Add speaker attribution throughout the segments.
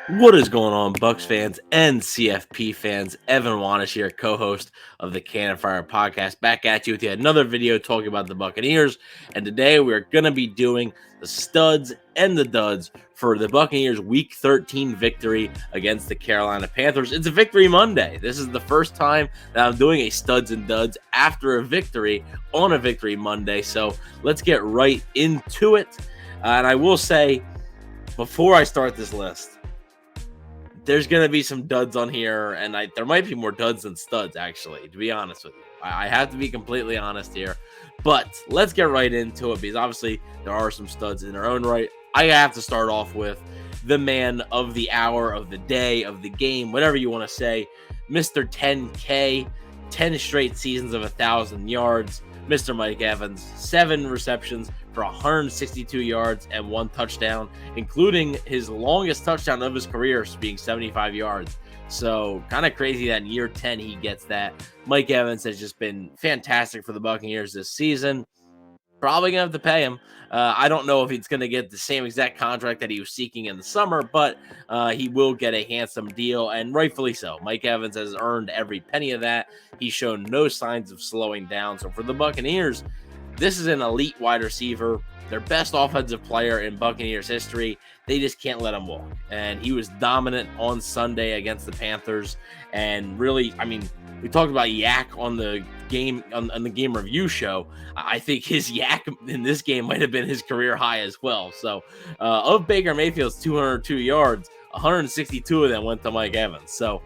Speaker 1: What is going on, Bucs fans and CFP fans? Evan Wanish here, co-host of the Cannon Fire podcast, back at you with yet another video talking about the Buccaneers. And today we are going to be doing the studs and the duds for the Buccaneers Week 13 victory against the Carolina Panthers. It's a Victory Monday. This is the first time that I'm doing a studs and duds after a victory on a Victory Monday. So let's get right into it. And I will say, before I start this list, there's going to be some duds on here, and there might be more duds than studs, actually, to be honest with you. I have to be completely honest here. But let's get right into it, because obviously there are some studs in their own right. I have to start off with the man of the hour, of the day, of the game, whatever you want to say, Mr. 10K, 10 straight seasons of 1,000 yards, Mr. Mike Evans, 7 receptions for 162 yards and 1 touchdown, including his longest touchdown of his career being 75 yards. So kind of crazy that in year 10 he gets that. Mike Evans has just been fantastic for the Buccaneers this season. Probably going to have to pay him. I don't know if he's going to get the same exact contract that he was seeking in the summer, but he will get a handsome deal, and rightfully so. Mike Evans has earned every penny of that. He's shown no signs of slowing down. So for the Buccaneers, this is an elite wide receiver, their best offensive player in Buccaneers history. They just can't let him walk. And he was dominant on Sunday against the Panthers. And really, I mean, we talked about yak on the game on the game review show. I think his yak in this game might have been his career high as well. So of Baker Mayfield's 202 yards, 162 of them went to Mike Evans. So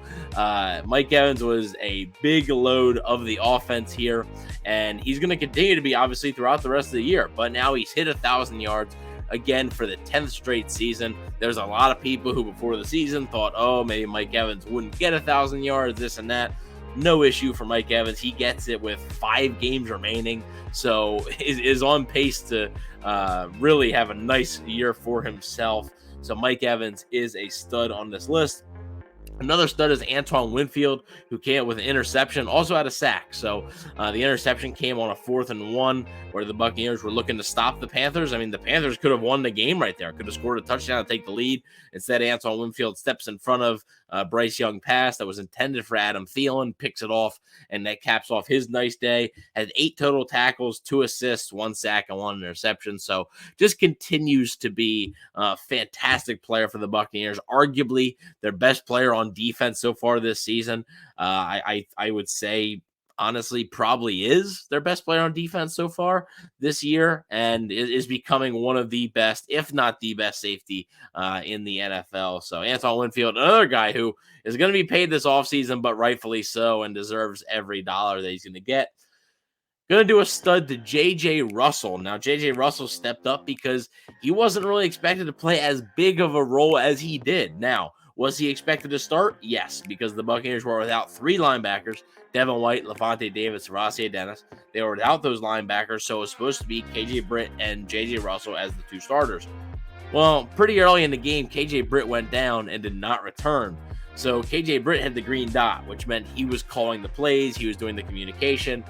Speaker 1: Mike Evans was a big load of the offense here, and he's going to continue to be obviously throughout the rest of the year. But now he's hit 1,000 yards again for the 10th straight season. There's a lot of people who before the season thought, oh, maybe Mike Evans wouldn't get 1,000 yards, this and that. No issue for Mike Evans. He gets it with 5 games remaining, so is on pace to really have a nice year for himself. So Mike Evans is a stud on this list. Another stud is Antoine Winfield, who came up with an interception, also had a sack. So the interception came on a 4th and 1, where the Buccaneers were looking to stop the Panthers. I mean, the Panthers could have won the game right there, could have scored a touchdown to take the lead. Instead, Antoine Winfield steps in front of Bryce Young pass that was intended for Adam Thielen, picks it off, and that caps off his nice day. Had 8 total tackles, 2 assists, 1 sack, and 1 interception. So just continues to be a fantastic player for the Buccaneers, arguably their best player on defense so far this season. I would say, honestly, probably is their best player on defense so far this year, and is becoming one of the best, if not the best safety in the NFL. So Antoine Winfield, another guy who is going to be paid this offseason, but rightfully so, and deserves every dollar that he's going to get. Going to do a stud to J.J. Russell. Now, J.J. Russell stepped up because he wasn't really expected to play as big of a role as he did. Now, was he expected to start? Yes, because the Buccaneers were without 3 linebackers, Devin White, Levante Davis, Rossier Dennis. They were without those linebackers, so it was supposed to be KJ Britt and JJ Russell as the 2 starters. Well, pretty early in the game, KJ Britt went down and did not return. So KJ Britt had the green dot, which meant he was calling the plays, he was doing the communication.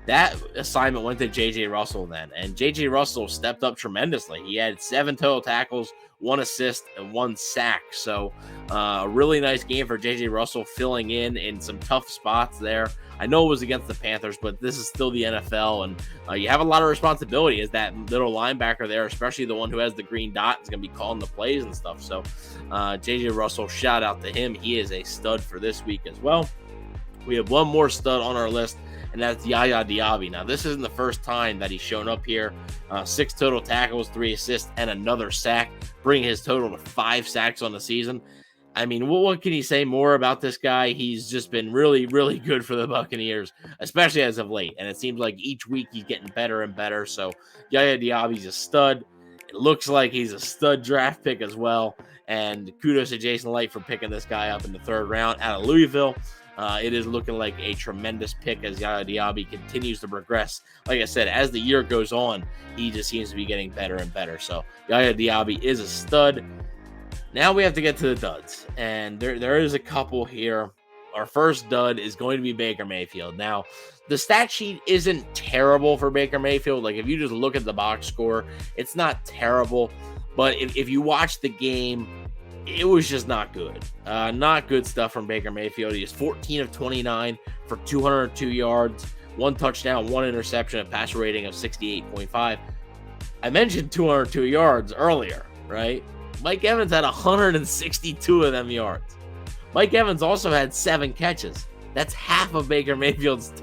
Speaker 1: That assignment went to J.J. Russell then, and J.J. Russell stepped up tremendously. He had 7 total tackles, 1 assist, and 1 sack. So a really nice game for J.J. Russell, filling in some tough spots there. I know it was against the Panthers, but this is still the NFL, and you have a lot of responsibility as that little linebacker there, especially the one who has the green dot is going to be calling the plays and stuff. So J.J. Russell, shout out to him. He is a stud for this week as well. We have one more stud on our list, and that's Yaya Diaby. Now, this isn't the first time that he's shown up here. 6 total tackles, 3 assists, and another sack, bringing his total to 5 sacks on the season. I mean, what can you say more about this guy? He's just been really, really good for the Buccaneers, especially as of late. And it seems like each week he's getting better and better. So Yaya Diaby's a stud. It looks like he's a stud draft pick as well. And kudos to Jason Light for picking this guy up in the 3rd round out of Louisville. It is looking like a tremendous pick as Yaya Diaby continues to progress. Like I said, as the year goes on, he just seems to be getting better and better. So Yaya Diaby is a stud. Now we have to get to the duds, and there is a couple here. Our first dud is going to be Baker Mayfield. Now, the stat sheet isn't terrible for Baker Mayfield. Like, if you just look at the box score, it's not terrible. But if you watch the game, it was just not good. Not good stuff from Baker Mayfield. He is 14 of 29 for 202 yards, 1 touchdown, 1 interception, a passer rating of 68.5. I mentioned 202 yards earlier, right? Mike Evans had 162 of them yards. Mike Evans also had 7 catches. That's half of Baker Mayfield's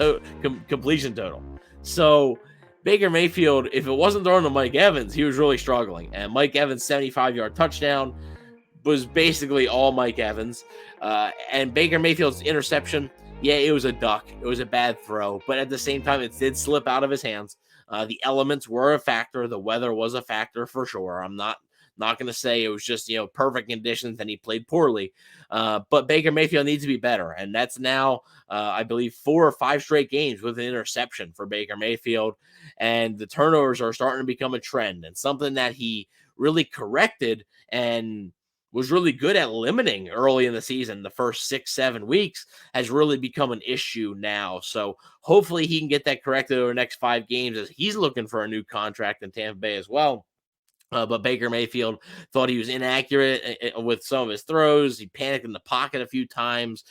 Speaker 1: completion total. So Baker Mayfield, if it wasn't thrown to Mike Evans, he was really struggling. And Mike Evans' 75-yard touchdown was basically all Mike Evans. And Baker Mayfield's interception, yeah, it was a duck. It was a bad throw. But at the same time, it did slip out of his hands. The elements were a factor. The weather was a factor for sure. I'm not going to say it was just, perfect conditions and he played poorly. But Baker Mayfield needs to be better. And that's now, I believe, 4 or 5 straight games with an interception for Baker Mayfield. And the turnovers are starting to become a trend and something that he really corrected and was really good at limiting early in the season. The first 6-7 weeks has really become an issue now. So hopefully he can get that corrected over the next 5 games as he's looking for a new contract in Tampa Bay as well. But Baker Mayfield thought he was inaccurate with some of his throws. He panicked in the pocket a few times.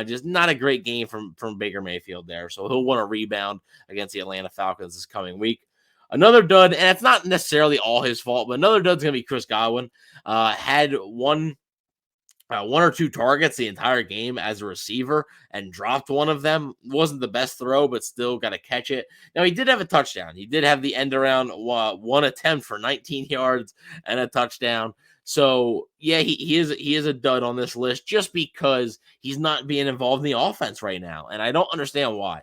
Speaker 1: Just not a great game from Baker Mayfield there. So he'll want to rebound against the Atlanta Falcons this coming week. Another dud, and it's not necessarily all his fault, but another dud's going to be Chris Godwin. Had one or 2 targets the entire game as a receiver and dropped one of them. Wasn't the best throw, but still got to catch it. Now, he did have a touchdown. He did have the end around, one attempt for 19 yards and a touchdown. So, yeah, he is a dud on this list just because he's not being involved in the offense right now, and I don't understand why.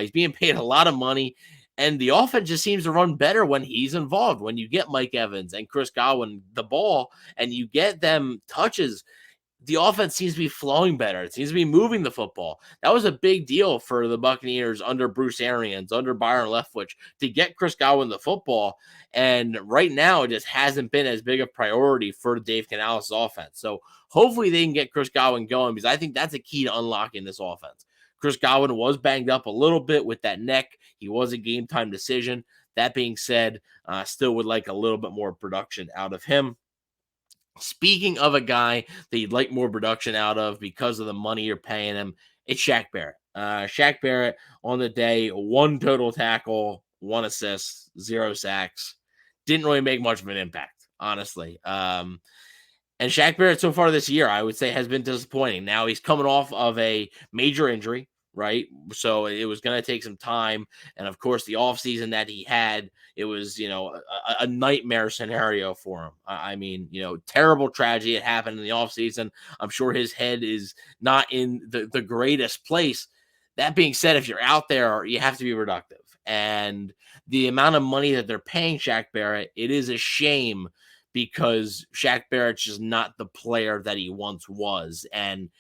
Speaker 1: He's being paid a lot of money, and the offense just seems to run better when he's involved. When you get Mike Evans and Chris Godwin the ball and you get them touches, the offense seems to be flowing better. It seems to be moving the football. That was a big deal for the Buccaneers under Bruce Arians, under Byron Leftwich, to get Chris Godwin the football. And right now, it just hasn't been as big a priority for Dave Canales' offense. So hopefully they can get Chris Godwin going because I think that's a key to unlocking this offense. Chris Godwin was banged up a little bit with that neck. He was a game-time decision. That being said, still would like a little bit more production out of him. Speaking of a guy that you'd like more production out of because of the money you're paying him, it's Shaq Barrett. Shaq Barrett on the day, 1 total tackle, 1 assist, 0 sacks. Didn't really make much of an impact, honestly. And Shaq Barrett so far this year, I would say, has been disappointing. Now, he's coming off of a major injury, right? So it was going to take some time. And, of course, the offseason that he had, it was, a nightmare scenario for him. I mean, terrible tragedy. It happened in the offseason. I'm sure his head is not in the greatest place. That being said, if you're out there, you have to be productive. And the amount of money that they're paying Shaq Barrett, it is a shame because Shaq Barrett's just not the player that he once was. And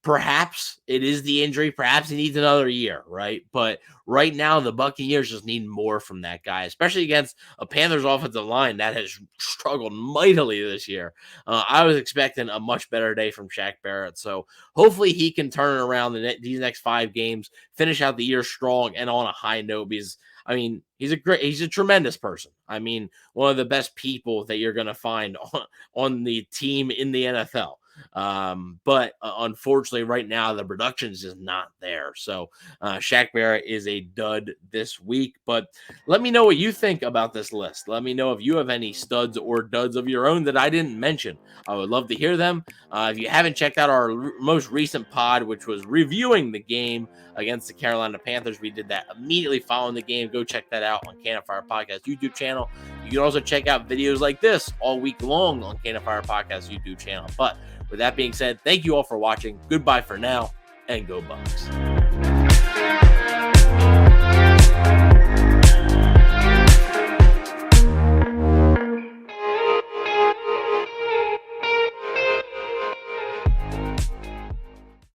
Speaker 1: perhaps it is the injury. Perhaps he needs another year, right? But right now, the Buccaneers just need more from that guy, especially against a Panthers offensive line that has struggled mightily this year. I was expecting a much better day from Shaq Barrett. So hopefully he can turn it around these next 5 games, finish out the year strong and on a high note because, I mean, he's a tremendous person. I mean, one of the best people that you're going to find on the team in the NFL. But unfortunately right now the production is just not there. So Shaq Barrett is a dud this week, but let me know what you think about this list. Let me know if you have any studs or duds of your own that I didn't mention. I would love to hear them. If you haven't checked out our most recent pod, which was reviewing the game against the Carolina Panthers, we did that immediately following the game. Go check that out on Cannon Fire Podcast YouTube channel. You can also check out videos like this all week long on Cannon Fire Podcast YouTube channel. But with that being said, thank you all for watching. Goodbye for now, and go Bucs.